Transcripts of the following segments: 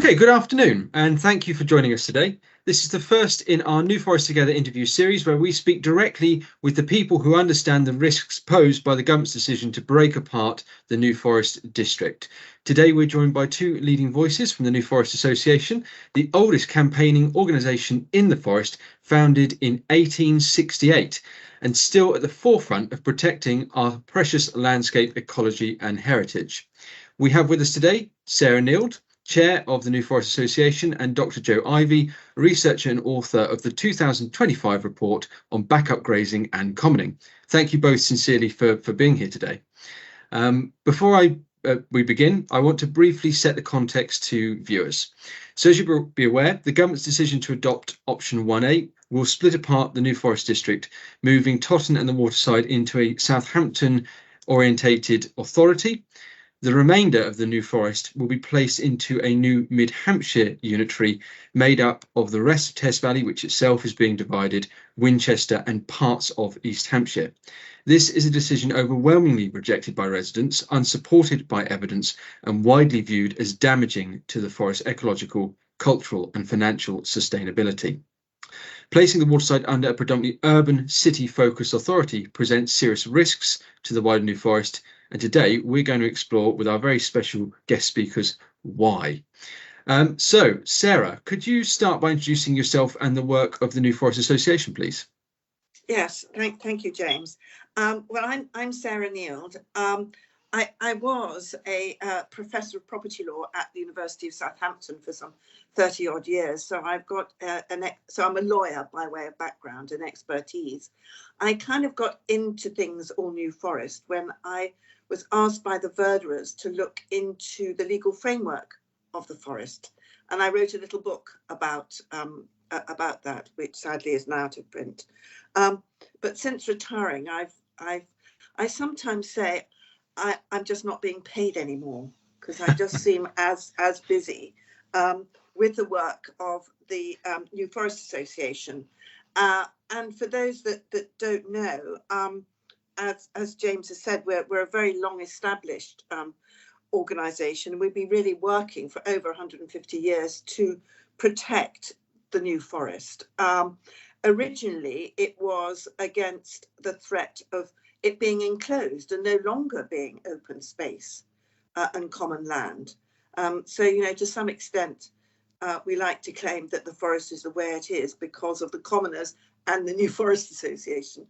Okay, good afternoon, and thank you for joining us today. This is the first in our New Forest Together interview series where we speak directly with the people who understand the risks posed by the government's decision to break apart the New Forest district. Today, we're joined by two leading voices from the New Forest Association, the oldest campaigning organisation in the forest, founded in 1868, and still at the forefront of protecting our precious landscape, ecology and heritage. We have with us today Sarah Nield, Chair of the New Forest Association, and Dr. Jo Ivey, researcher and author of the 2025 report on backup grazing and commoning. Thank you both sincerely for being here today. Before we begin, I want to briefly set the context to viewers. So as you'll be aware, the government's decision to adopt option 1A will split apart the New Forest district, moving Totton and the Waterside into a Southampton orientated authority. The remainder of the New Forest will be placed into a new Mid-Hampshire unitary made up of the rest of Test Valley, which itself is being divided, Winchester and parts of East Hampshire. This is a decision overwhelmingly rejected by residents, unsupported by evidence, and widely viewed as damaging to the forest's ecological, cultural and financial sustainability. Placing the Waterside under a predominantly urban, city-focused authority presents serious risks to the wider New Forest, and today we're going to explore with our very special guest speakers why. So, Sarah, could you start by introducing yourself and the work of the New Forest Association, please? Yes, thank you, James. Well, I'm Sarah Nield. I was a professor of property law at the University of Southampton for some 30 odd years. So I've got so I'm a lawyer by way of background and expertise. I kind of got into things all New Forest when I was asked by the verderers to look into the legal framework of the forest. And I wrote a little book about that, which sadly is now out of print. But since retiring, I sometimes say I'm just not being paid anymore because I just seem as busy with the work of the New Forest Association. And for those that don't know, as James has said, we're a very long established organisation. We've been really working for over 150 years to protect the New Forest. Originally, it was against the threat of it being enclosed and no longer being open space and common land. So, to some extent, we like to claim that the forest is the way it is because of the commoners and the New Forest Association.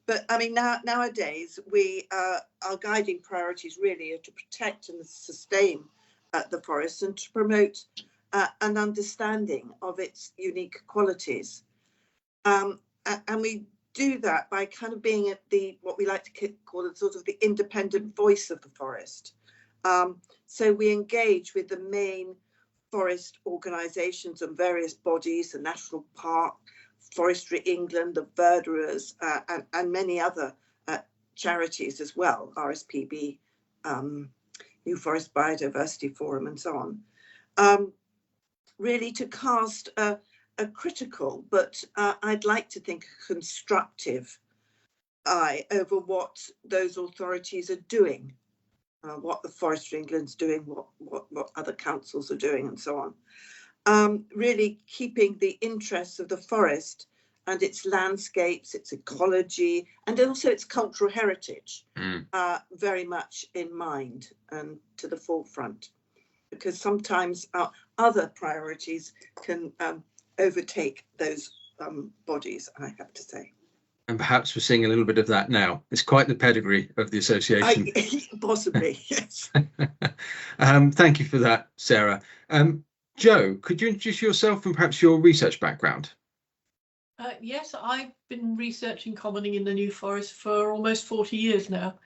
But I mean, nowadays, our guiding priorities really are to protect and sustain the forest and to promote an understanding of its unique qualities. And we do that by kind of being at what we like to call it sort of the independent voice of the forest. So we engage with the main forest organisations and various bodies, the National Park, Forestry England, the verderers, and many other charities as well, RSPB, New Forest Biodiversity Forum and so on, really to cast a critical, but I'd like to think constructive eye over what those authorities are doing, what the Forestry England's doing, what other councils are doing and so on. Really keeping the interests of the forest and its landscapes, its ecology, and also its cultural heritage very much in mind and to the forefront, because sometimes our other priorities can overtake those bodies, I have to say. And perhaps we're seeing a little bit of that now. It's quite the pedigree of the association. Possibly, yes. Thank you for that, Sarah. Jo, could you introduce yourself and perhaps your research background? Yes, I've been researching commoning in the New Forest for almost 40 years now.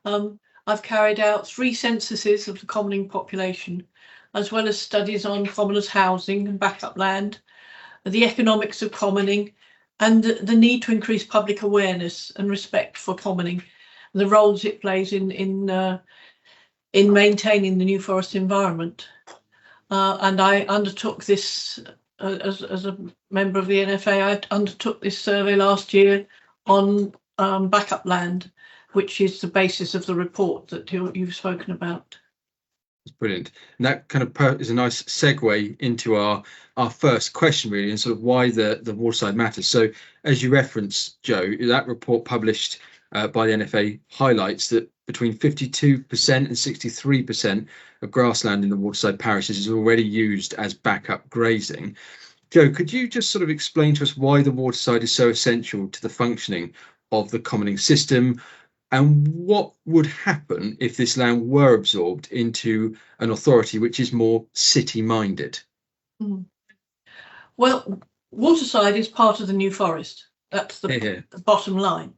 I've carried out 3 censuses of the commoning population, as well as studies on commoners' housing and backup land, the economics of commoning, and the need to increase public awareness and respect for commoning, the roles it plays in maintaining the New Forest environment. And I undertook this as a member of the NFA. I undertook this survey last year on backup land, which is the basis of the report that you've spoken about. Brilliant. And that kind of is a nice segue into our first question, really, and sort of why the Waterside matters. So, as you referenced, Jo, that report published by the NFA highlights that between 52% and 63% of grassland in the Waterside parishes is already used as backup grazing. Jo, could you just sort of explain to us why the Waterside is so essential to the functioning of the commoning system? And what would happen if this land were absorbed into an authority which is more city-minded? Well, Waterside is part of the New Forest. That's the bottom line.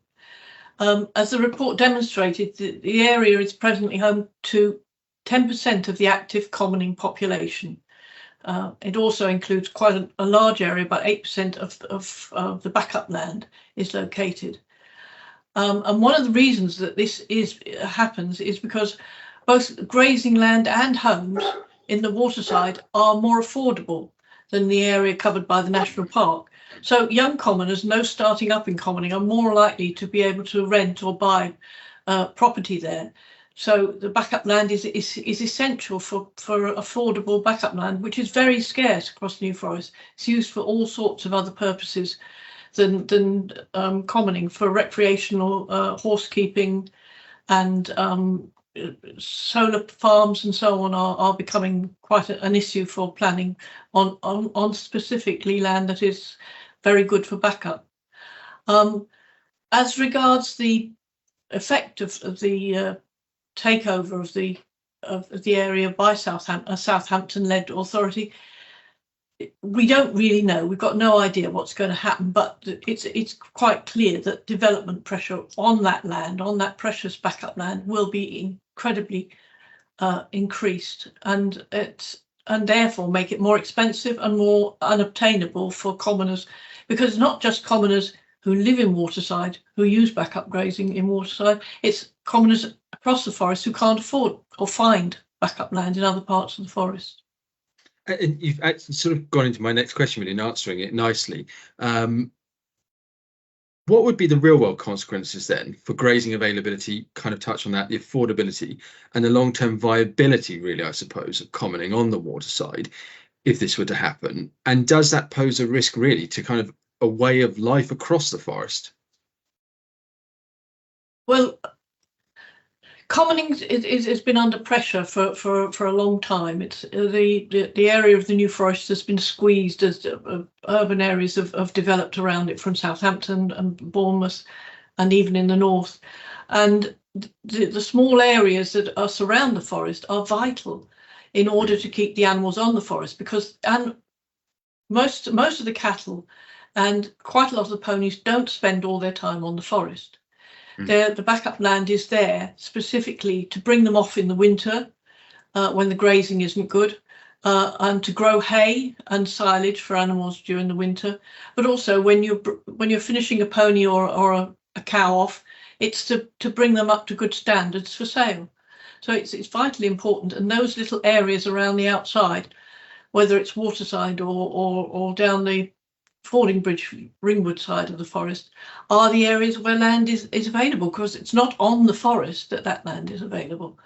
As the report demonstrated, the area is presently home to 10% of the active commoning population. It also includes quite a large area, about 8% of the backup land is located. And one of the reasons that this happens is because both grazing land and homes in the Waterside are more affordable than the area covered by the national park. So young commoners, no starting up in commoning, are more likely to be able to rent or buy property there. So the backup land is essential for affordable backup land, which is very scarce across New Forest. It's used for all sorts of other purposes than commoning, for recreational horsekeeping, and solar farms and so on are becoming quite an issue for planning on specifically land that is very good for backup. As regards the effect of the takeover of the area by a Southampton-led authority, we don't really know. We've got no idea what's going to happen, but it's quite clear that development pressure on that land, on that precious backup land, will be incredibly increased, and therefore make it more expensive and more unobtainable for commoners, because it's not just commoners who live in Waterside who use backup grazing in Waterside, it's commoners across the forest who can't afford or find backup land in other parts of the forest. And you've actually sort of gone into my next question, really, in answering it nicely. What would be the real world consequences then for grazing availability? Kind of touch on that, the affordability and the long-term viability, really, I suppose, of commoning on the Waterside if this were to happen. And does that pose a risk, really, to kind of a way of life across the forest? Well, commoning has been under pressure for a long time. It's the area of the New Forest has been squeezed as urban areas have developed around it, from Southampton and Bournemouth, and even in the north. And the small areas that are surround the forest are vital in order to keep the animals on the forest, because most of the cattle and quite a lot of the ponies don't spend all their time on the forest. The backup land is there specifically to bring them off in the winter when the grazing isn't good, and to grow hay and silage for animals during the winter. But also when you're finishing a pony or a cow off, it's to bring them up to good standards for sale. So it's vitally important. And those little areas around the outside, whether it's Waterside or down the Fordingbridge Ringwood side of the forest, are the areas where land is available, because it's not on the forest that land is available.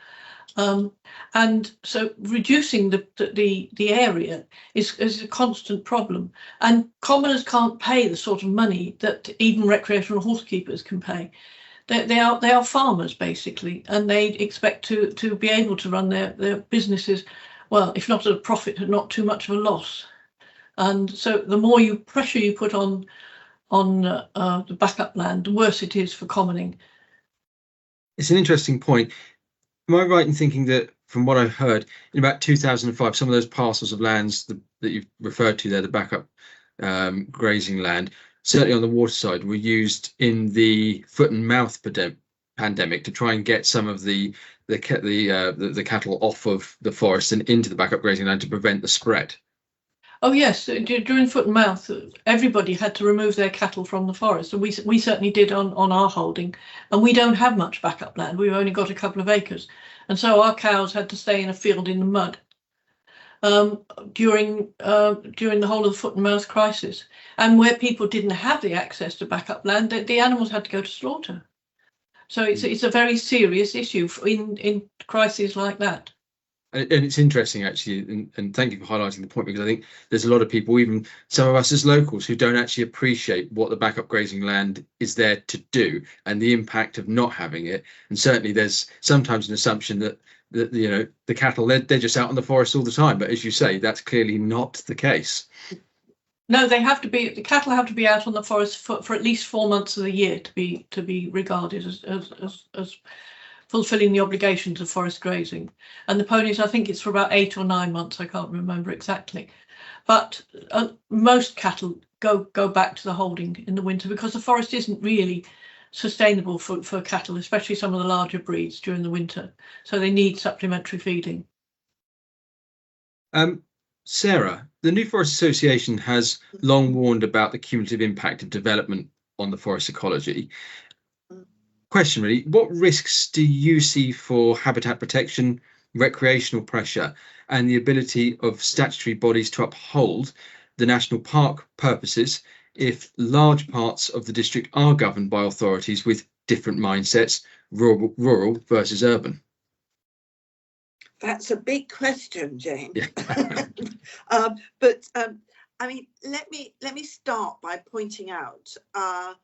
And so reducing the area is a constant problem, and commoners can't pay the sort of money that even recreational horsekeepers can pay. They are farmers basically, and they expect to be able to run their businesses, well, if not at a profit, at not too much of a loss. And so the more pressure you put on the backup land, the worse it is for commoning. It's an interesting point. Am I right in thinking that, from what I've heard, in about 2005, some of those parcels of lands that you've referred to there, the backup grazing land, certainly on the Waterside, were used in the foot and mouth pandemic to try and get some of the cattle off of the forest and into the backup grazing land to prevent the spread? Oh yes, during foot and mouth, everybody had to remove their cattle from the forest, and we certainly did on our holding. And we don't have much backup land. We've only got a couple of acres, and so our cows had to stay in a field in the mud during the whole of the foot and mouth crisis. And where people didn't have the access to backup land, the animals had to go to slaughter. So it's a very serious issue in crises like that. And it's interesting, actually, and thank you for highlighting the point, because I think there's a lot of people, even some of us as locals, who don't actually appreciate what the backup grazing land is there to do and the impact of not having it. And certainly there's sometimes an assumption that the cattle, they're just out in the forest all the time. But as you say, that's clearly not the case. No, the cattle have to be out on the forest for at least 4 months of the year to be regarded as fulfilling the obligations of forest grazing. And the ponies, I think it's for about 8 or 9 months, I can't remember exactly. But most cattle go back to the holding in the winter, because the forest isn't really sustainable for cattle, especially some of the larger breeds during the winter. So they need supplementary feeding. Sarah, the New Forest Association has long warned about the cumulative impact of development on the forest ecology. Question really, what risks do you see for habitat protection, recreational pressure, and the ability of statutory bodies to uphold the national park purposes if large parts of the district are governed by authorities with different mindsets, rural versus urban? That's a big question, James. Yeah. I mean, let me start by pointing out. I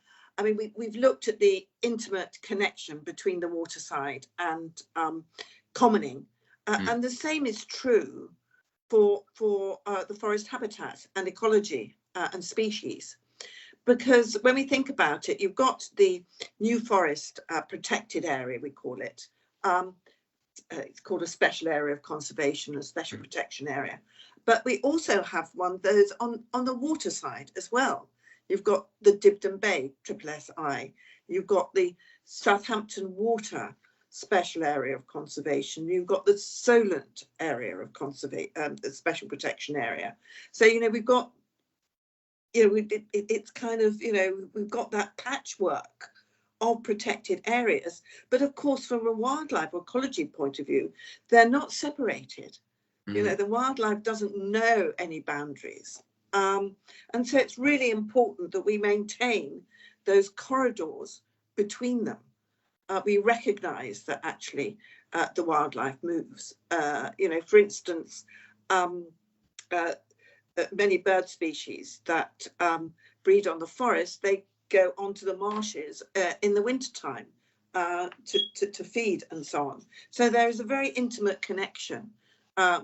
mean, we've looked at the intimate connection between the Waterside and commoning, and the same is true for the forest habitat and ecology and species. Because when we think about it, you've got the New Forest protected area, we call it. It's called a special area of conservation, a special protection area. But we also have one of those on the Waterside as well. You've got the Dibden Bay SSI. You've got the Southampton Water Special Area of Conservation. You've got the Solent Area of Conservation, the Special Protection Area. So, we've got, it's kind of, we've got that patchwork of protected areas. But of course, from a wildlife ecology point of view, they're not separated. The wildlife doesn't know any boundaries. And so it's really important that we maintain those corridors between them. We recognise that actually the wildlife moves. For instance, many bird species that breed on the forest, they go onto the marshes in the wintertime to feed and so on. So there is a very intimate connection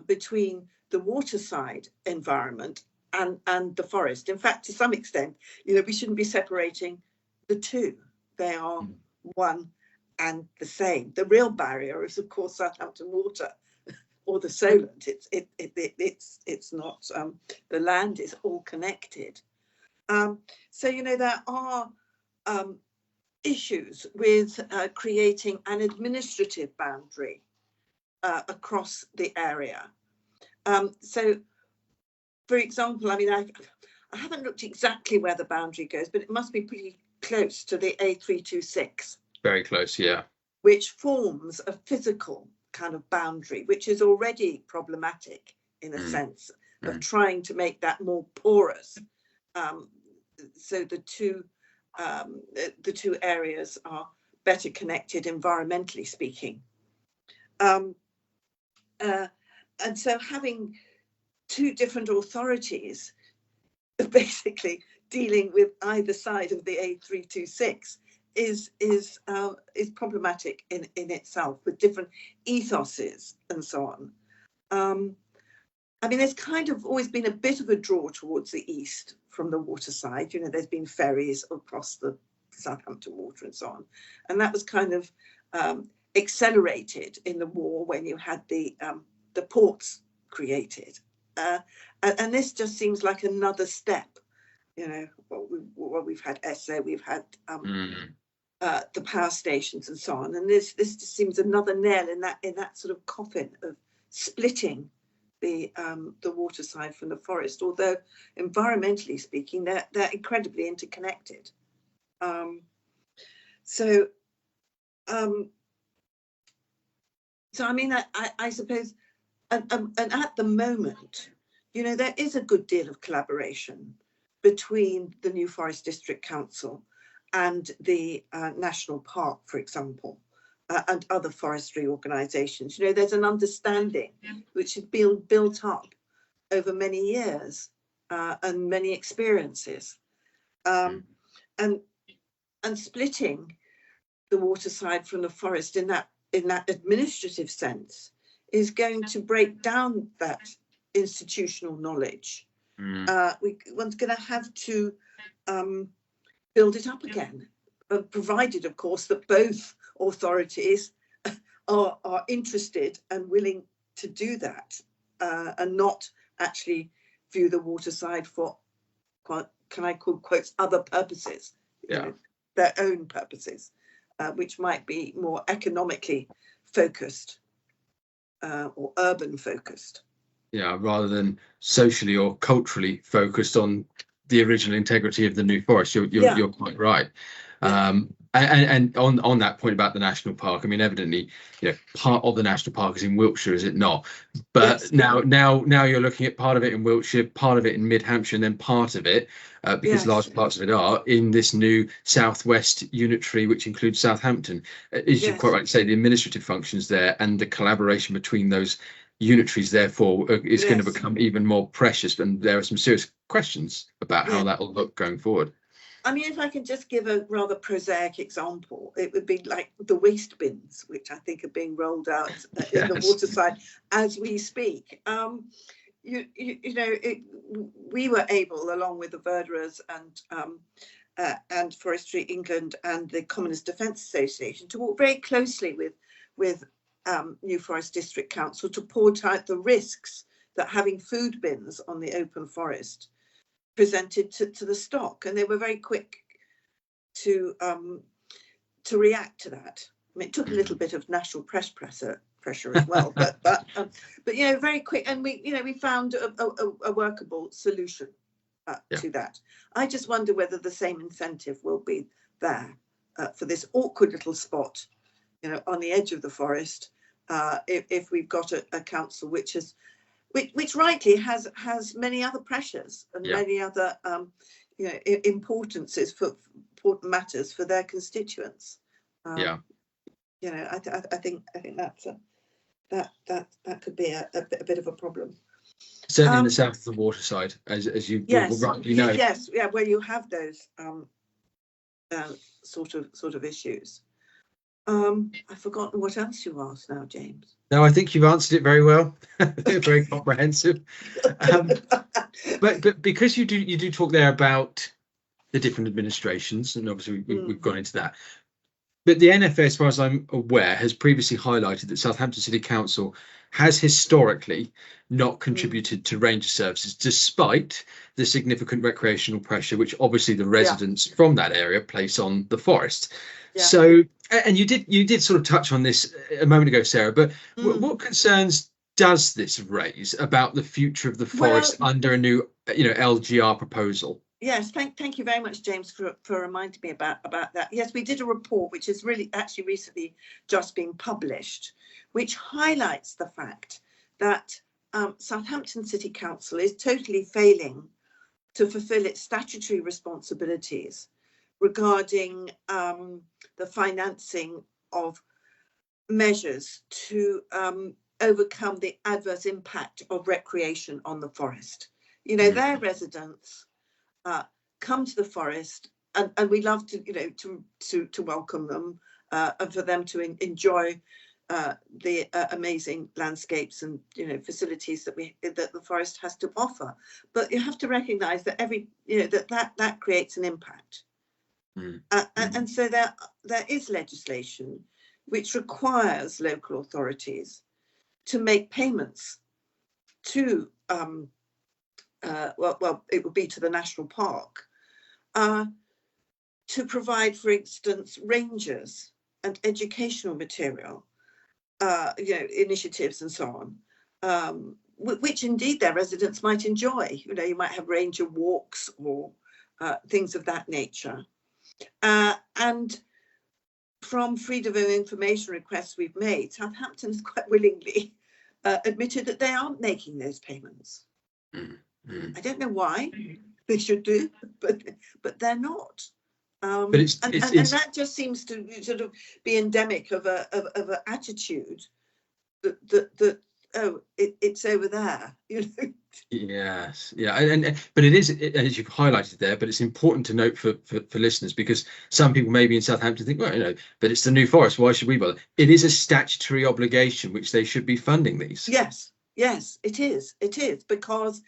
between the waterside environment and the forest. In fact, to some extent, we shouldn't be separating the two. They are one and the same. The real barrier is, of course, Southampton Water or the Solent. It's not. The land is all connected. So there are issues with creating an administrative boundary across the area. So, for example, I mean, I haven't looked exactly where the boundary goes, but it must be pretty close to the A326. Very close, yeah. Which forms a physical kind of boundary, which is already problematic in a sense of trying to make that more porous. So the two areas are better connected environmentally speaking. And so having two different authorities basically dealing with either side of the A326 is problematic in itself, with different ethoses and so on. I mean, there's kind of always been a bit of a draw towards the east from the Waterside. There's been ferries across the Southampton Water and so on, and that was kind of accelerated in the war when you had the ports created, and this just seems like another step. We've had Esso, we've had the power stations and so on, and this just seems another nail in that sort of coffin of splitting the waterside from the forest. Although environmentally speaking, they're incredibly interconnected. So I mean, I suppose, and at the moment, there is a good deal of collaboration between the New Forest District Council and the National Park, for example. and other forestry organisations. You know, there's an understanding which has been built up over many years and many experiences, and splitting the waterside from the forest in that administrative sense is going to break down that institutional knowledge. We're going to have to build it up again, provided, of course, that both authorities are interested and willing to do that, and not actually view the waterside for, can I call quotes, other purposes, you know, their own purposes, which might be more economically focused or urban focused. Yeah, rather than socially or culturally focused on the original integrity of the New Forest. You're quite right. And on that point about the national park, I mean, evidently, you know, part of the national park is in Wiltshire, is it not? But now you're looking at part of it in Wiltshire, part of it in Mid-Hampshire, and then part of it, because large parts of it are in this new Southwest unitary, which includes Southampton. As you quite rightly say, the administrative functions there and the collaboration between those unitaries, therefore, is going to become even more precious. And there are some serious questions about how that will look going forward. I mean, if I can just give a rather prosaic example, it would be like the waste bins, which I think are being rolled out in the waterside as we speak. We were able, along with the verderers and Forestry England and the Commoners Defence Association, to work very closely with New Forest District Council to point out the risks that having food bins on the open forest presented to the stock, and they were very quick to react to that. I mean, it took a little bit of national pressure as well, but you know, very quick, and we found a workable solution to that. I just wonder whether the same incentive will be there for this awkward little spot, you know, on the edge of the forest, if we've got a council which rightly has many other pressures and many other importances for important matters for their constituents. You know, I think that's that could be a bit of a problem. Certainly in the south of the waterside, as you rightly know. Yes, where you have those sort of issues. I've forgotten what else you asked now, James. No, I think you've answered it very well. Very comprehensive. But because you do talk there about the different administrations, and obviously we've gone into that. But the NFA, as far as I'm aware, has previously highlighted that Southampton City Council has historically not contributed to ranger services, despite the significant recreational pressure which obviously the residents from that area place on the forest. So, and you did sort of touch on this a moment ago, Sarah, but what concerns does this raise about the future of the forest under a new, LGR proposal? Yes, thank you very much, James, for reminding me about that. Yes, we did a report which is actually recently just being published, which highlights the fact that Southampton City Council is totally failing to fulfil its statutory responsibilities regarding the financing of measures to overcome the adverse impact of recreation on the forest. You know, their residents come to the forest, and we love to welcome them and for them to enjoy the amazing landscapes and facilities that the forest has to offer. But you have to recognise that that creates an impact. And so there is legislation which requires local authorities to make payments to it would be to the national park to provide, for instance, rangers and educational material, initiatives and so on, which indeed their residents might enjoy. You might have ranger walks or things of that nature. And from freedom of information requests we've made, Southampton has quite willingly admitted that they aren't making those payments. I don't know why they should do, but they're not. But it's that just seems to sort of be endemic of an attitude that it's over there, Yes, yeah, and but it is, as you've highlighted there, but it's important to note for listeners, because some people maybe in Southampton think, well, but it's the New Forest, why should we bother? It is a statutory obligation which they should be funding these. Yes, it is because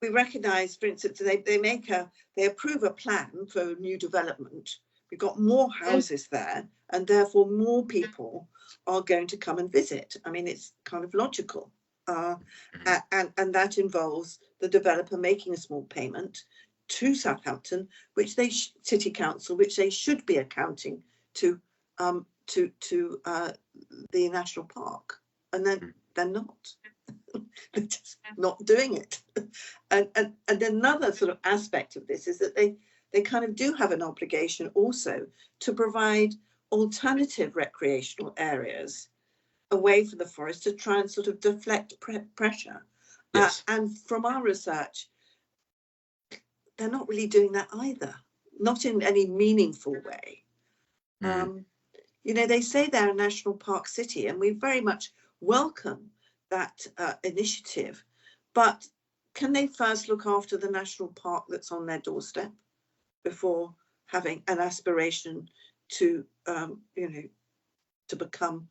we recognise, for instance, they approve a plan for new development. We've got more houses there, and therefore more people are going to come and visit. I mean, it's kind of logical. And that involves the developer making a small payment to Southampton, which City Council, which they should be accounting to the national park, and then they're not. They're just not doing it. And another sort of aspect of this is that they kind of do have an obligation also to provide alternative recreational areas away from the forest to try and sort of deflect pressure. Yes. And from our research, they're not really doing that either, not in any meaningful way. They say they're a national park city, and we very much welcome that initiative, but can they first look after the national park that's on their doorstep before having an aspiration to to become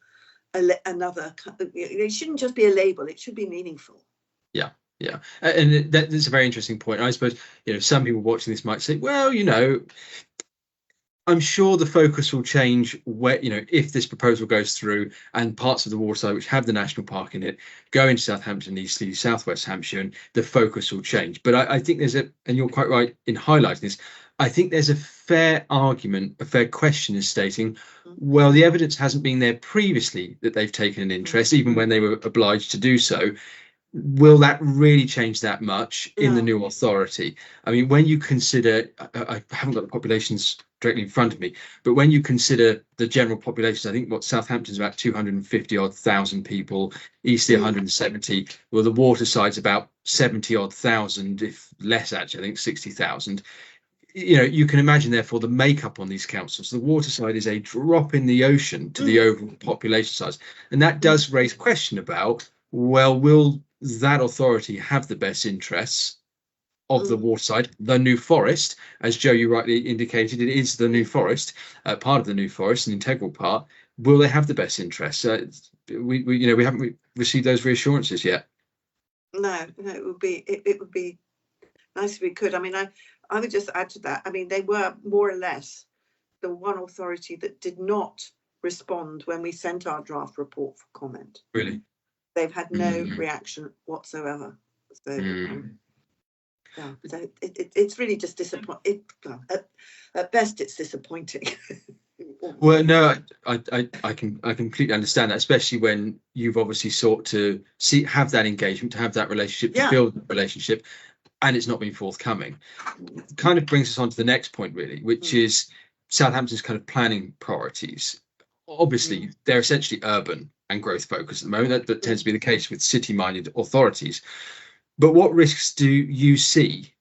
another? It shouldn't just be a label, it should be meaningful. Yeah, and that's a very interesting point. I suppose some people watching this might say, well, I'm sure the focus will change where, if this proposal goes through and parts of the Waterside which have the national park in it go into Southampton, Eastleigh, Southwest Hampshire, and the focus will change. But I think and you're quite right in highlighting this, I think there's a fair argument, a fair question is stating, well, the evidence hasn't been there previously that they've taken an interest, even when they were obliged to do so. Will that really change that much in the new authority? I mean, when you consider, I haven't got the populations directly in front of me, but when you consider the general population, I think Southampton's about 250,000 people, Eastleigh 170. Well, the Waterside's about 70,000, if less actually, I think 60,000. You can imagine, therefore, the makeup on these councils. The Waterside is a drop in the ocean to the overall population size. And that does raise a question about, well, will that authority have the best interests of the Waterside, the New Forest? As Jo, you rightly indicated, it is the New Forest, part of the New Forest, an integral part. Will they have the best interests? We haven't received those reassurances yet. No, it would be nice if we could. I mean, I would just add to that. I mean, they were more or less the one authority that did not respond when we sent our draft report for comment. Really? They've had no reaction whatsoever. So, so it's really just disappointing. At best, it's disappointing. Well, no, I completely understand that, especially when you've obviously sought to have that engagement, to have that relationship, to build that relationship, and it's not been forthcoming. Kind of brings us on to the next point, really, which is Southampton's kind of planning priorities. Obviously, they're essentially urban and growth focused at the moment. That tends to be the case with city-minded authorities. But what risks do you see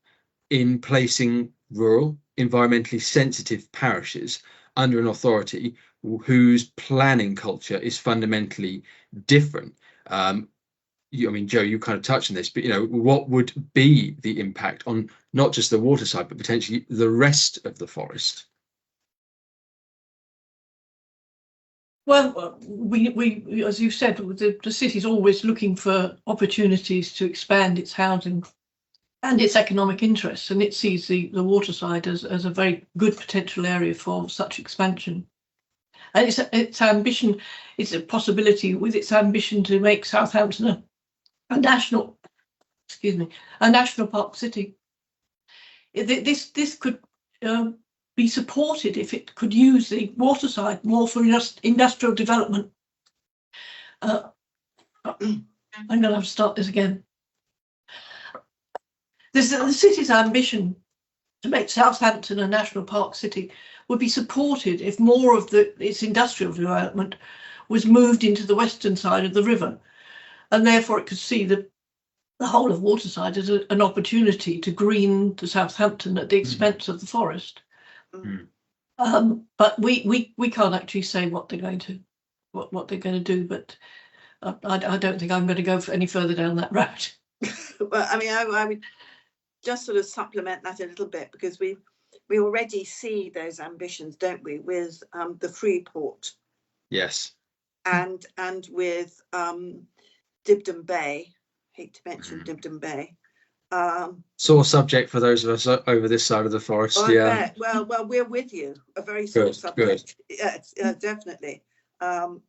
in placing rural, environmentally sensitive parishes under an authority whose planning culture is fundamentally different? I mean, Jo, you kind of touched on this, but what would be the impact on not just the Waterside, but potentially the rest of the forest? Well, we as you said, the city's always looking for opportunities to expand its housing and its economic interests, and it sees the Waterside as a very good potential area for such expansion. And its ambition, it's a possibility with its ambition to make Southampton a national park city. This could be supported if it could use the Waterside more for industrial development. I'm going to have to start this again. The city's ambition to make Southampton a national park city would be supported if more of its industrial development was moved into the western side of the river, and therefore it could see the whole of Waterside as an opportunity to green the Southampton at the expense of the forest. But we can't actually say what they're going to do. But I don't think I'm going to go any further down that route. Well, I mean, I would just sort of supplement that a little bit, because we already see those ambitions, don't we, with the Freeport. Yes. And with Dibden Bay. Hate to mention Dibden Bay. Sore subject for those of us over this side of the forest. Oh, yeah. Well, we're with you. A very sore subject. Good. Yes, definitely. And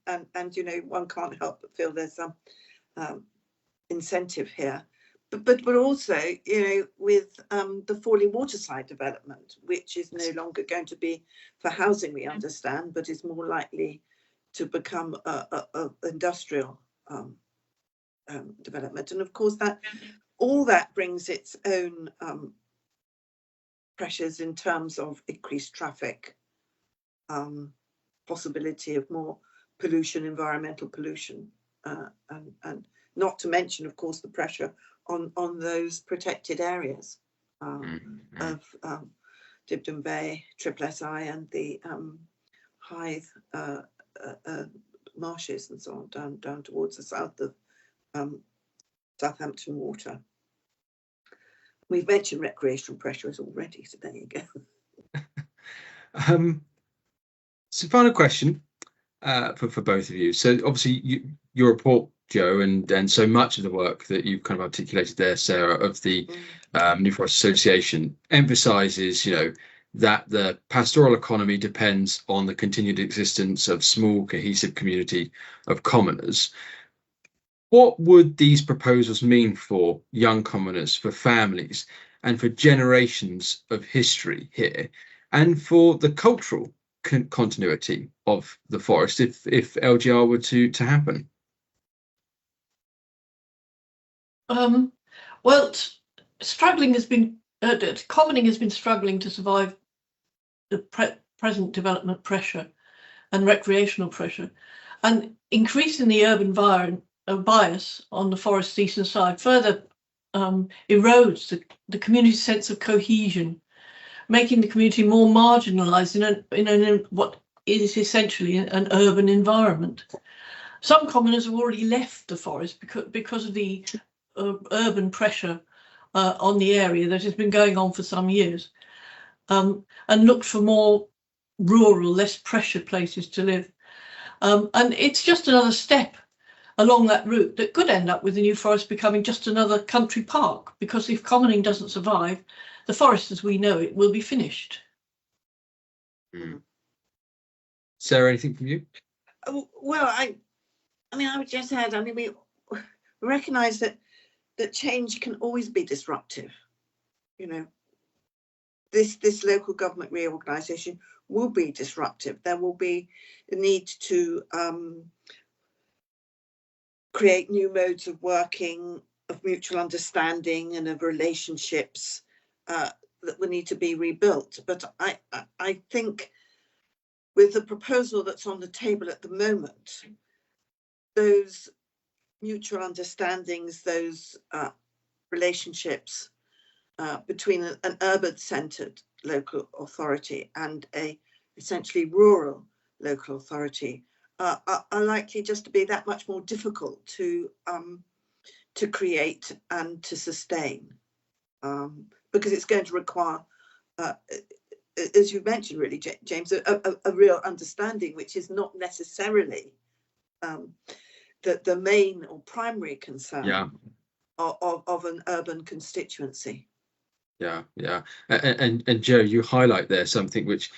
one can't help but feel there's some incentive here. But also, with the falling Waterside development, which is no longer going to be for housing, we understand, but is more likely to become a industrial development. And of course, all that brings its own pressures in terms of increased traffic, possibility of more pollution, environmental pollution, and not to mention, of course, the pressure on those protected areas of Dibden Bay, SSSI, and the Hythe marshes and so on, down towards the south of Southampton Water. We've mentioned recreational pressures already, so there you go. So final question for both of you. So obviously your report, Jo, and so much of the work that you've kind of articulated there, Sarah, of the New Forest Association emphasises, that the pastoral economy depends on the continued existence of small, cohesive community of commoners. What would these proposals mean for young commoners, for families, and for generations of history here, and for the cultural continuity of the forest if LGR were to happen? Well, commoning has been struggling to survive the present development pressure and recreational pressure, and increasing the urban bias on the forest's eastern side further erodes the community's sense of cohesion, making the community more marginalised in what is essentially an urban environment. Some commoners have already left the forest because of the urban pressure on the area that has been going on for some years, and looked for more rural, less pressured places to live. And it's just another step along that route that could end up with the New Forest becoming just another country park, because if commoning doesn't survive, the forest as we know it will be finished. Sarah, anything from you? Well, I would just add, we recognise that change can always be disruptive. This local government reorganisation will be disruptive. There will be a need to create new modes of working, of mutual understanding, and of relationships that will need to be rebuilt. But I think with the proposal that's on the table at the moment, those mutual understandings, those relationships between an urban-centred local authority and a essentially rural local authority are likely just to be that much more difficult to create and to sustain, because it's going to require, as you mentioned, really, James, a real understanding, which is not necessarily the main or primary concern of an urban constituency. Yeah. And Jo, you highlight there something which,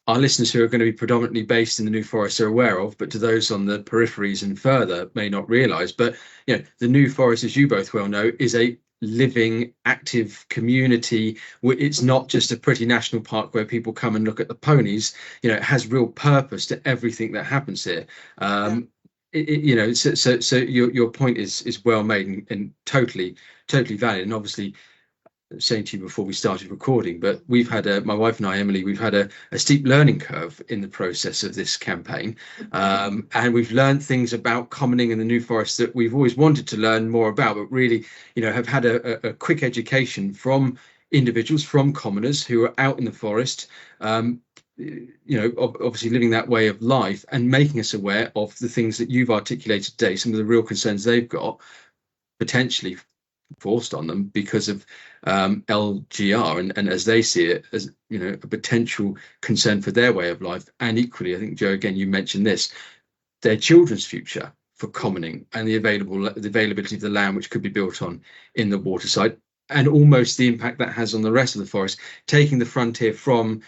our listeners who are going to be predominantly based in the New Forest are aware of, but to those on the peripheries and further may not realise. But, the New Forest, as you both well know, is a living, active community. It's not just a pretty national park where people come and look at the ponies. It has real purpose to everything that happens here. So your point is well made and totally valid. And obviously, saying to you before we started recording, but we've had my wife and I, Emily, we've had a steep learning curve in the process of this campaign, and we've learned things about commoning in the New Forest that we've always wanted to learn more about, but really, have had a quick education from individuals, from commoners who are out in the forest, obviously living that way of life and making us aware of the things that you've articulated today, some of the real concerns they've got, potentially forced on them because of LGR, and as they see it as a potential concern for their way of life. And equally, I think, Jo, again, you mentioned this, their children's future for commoning and the availability of the land which could be built on in the Waterside, and almost the impact that has on the rest of the forest, taking the frontier from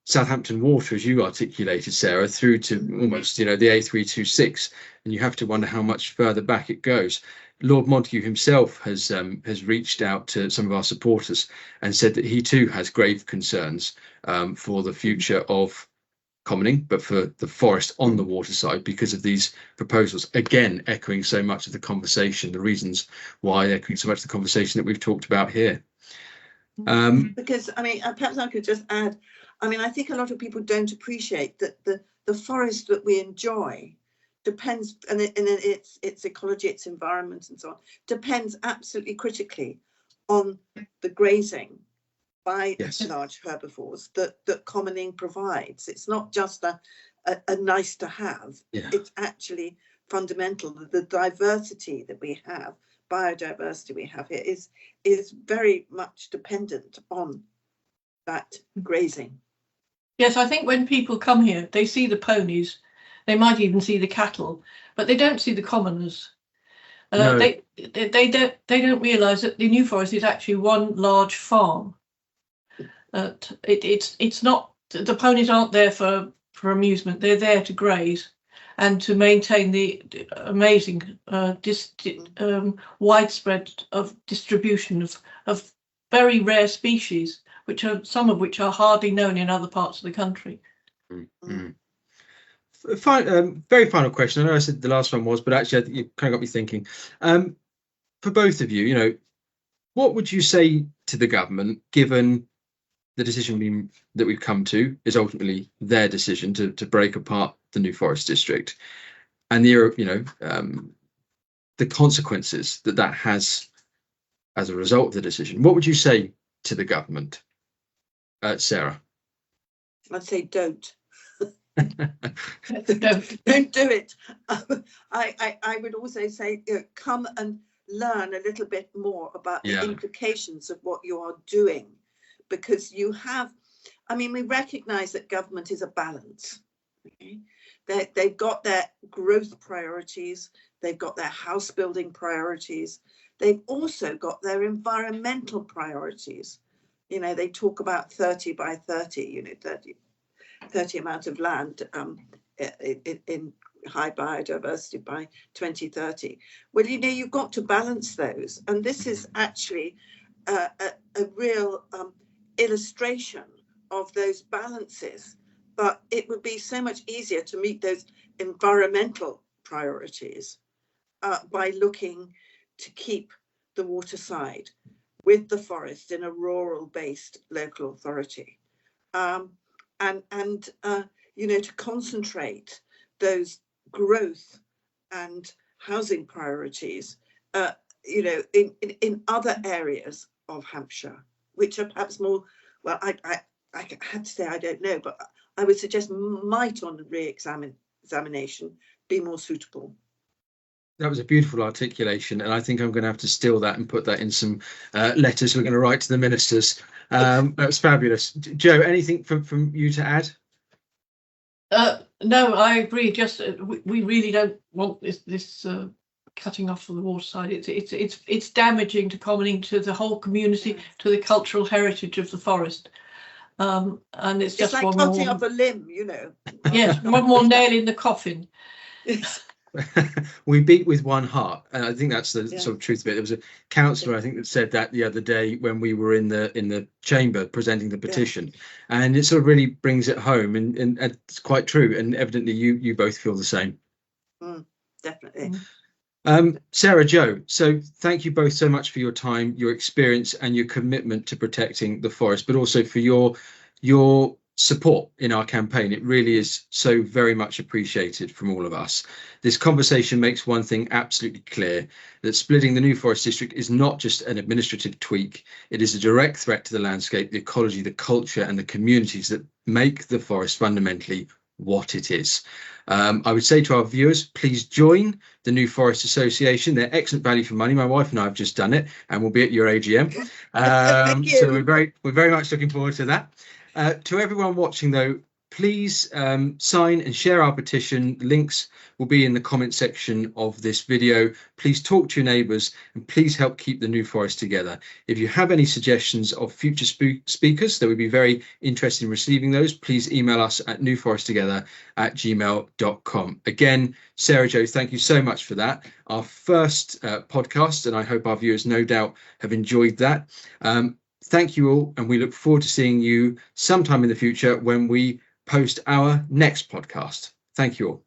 Southampton Water, as you articulated, Sarah, through to almost the A326, and you have to wonder how much further back it goes. Lord Montague himself has reached out to some of our supporters and said that he too has grave concerns for the future of commoning, but for the forest on the Waterside, because of these proposals. Again, echoing so much of the conversation, the reasons why echoing so much of the conversation that we've talked about here. Because, perhaps I could just add, I think a lot of people don't appreciate that the forest that we enjoy depends, and its ecology, its environment and so on, depends absolutely critically on the grazing by large herbivores that commoning provides. It's not just a nice to have. It's actually fundamental. The diversity that we have, biodiversity we have here, is very much dependent on that grazing. Yes, I think when people come here, they see the ponies, they might even see the cattle, but they don't see the commoners. No. They don't realise that the New Forest is actually one large farm. It's not, the ponies aren't there for amusement. They're there to graze and to maintain the amazing widespread of distribution of very rare species, some of which are hardly known in other parts of the country. Very final question. I know I said the last one was, but actually I think you kind of got me thinking. For both of you, what would you say to the government, given the decision that we've come to is ultimately their decision to break apart the New Forest District, and the consequences that has as a result of the decision? What would you say to the government, Sarah? I'd say don't. Don't do it. I would also say come and learn a little bit more about the implications of what you are doing, because you have, we recognize that government is a balance. Okay? They've got their growth priorities, they've got their house building priorities, they've also got their environmental priorities. They talk about 30 by 30, 30 amount of land in high biodiversity by 2030. Well, you've got to balance those, and this is actually a real illustration of those balances. But it would be so much easier to meet those environmental priorities by looking to keep the Waterside with the forest in a rural-based local authority. And to concentrate those growth and housing priorities, in other areas of Hampshire, which are perhaps more, well, I had to say I don't know, but I would suggest might on re-examination be more suitable. That was a beautiful articulation, and I think I'm going to have to steal that and put that in some letters we're going to write to the ministers. That was fabulous. Jo, anything from you to add? No, I agree. Just we really don't want this cutting off of the Waterside. It's damaging to commoning, to the whole community, to the cultural heritage of the forest. And it's just like one cutting more, off a limb, Yes, one more nail in the coffin. We beat with one heart, and I think that's the sort of truth of it. There was a councillor, I think, that said that the other day when we were in the chamber presenting the petition, and it sort of really brings it home, and it's quite true. And evidently, you both feel the same. Definitely. Sarah, Jo, so thank you both so much for your time, your experience, and your commitment to protecting the forest, but also for your support in our campaign. It really is so very much appreciated from all of us. This conversation makes one thing absolutely clear, that splitting the New Forest District is not just an administrative tweak. It is a direct threat to the landscape, the ecology, the culture and the communities that make the forest fundamentally what it is. I would say to our viewers, please join the New Forest Association. They're excellent value for money. My wife and I have just done it, and we'll be at your AGM. So we're very much looking forward to that. To everyone watching, though, please sign and share our petition. Links will be in the comment section of this video. Please talk to your neighbours and please help keep the New Forest together. If you have any suggestions of future speakers that would be very interested in receiving those, please email us at newforesttogether@gmail.com. Again, Sarah Jo, thank you so much for that. Our first podcast, and I hope our viewers no doubt have enjoyed that. Thank you all, and we look forward to seeing you sometime in the future when we post our next podcast. Thank you all.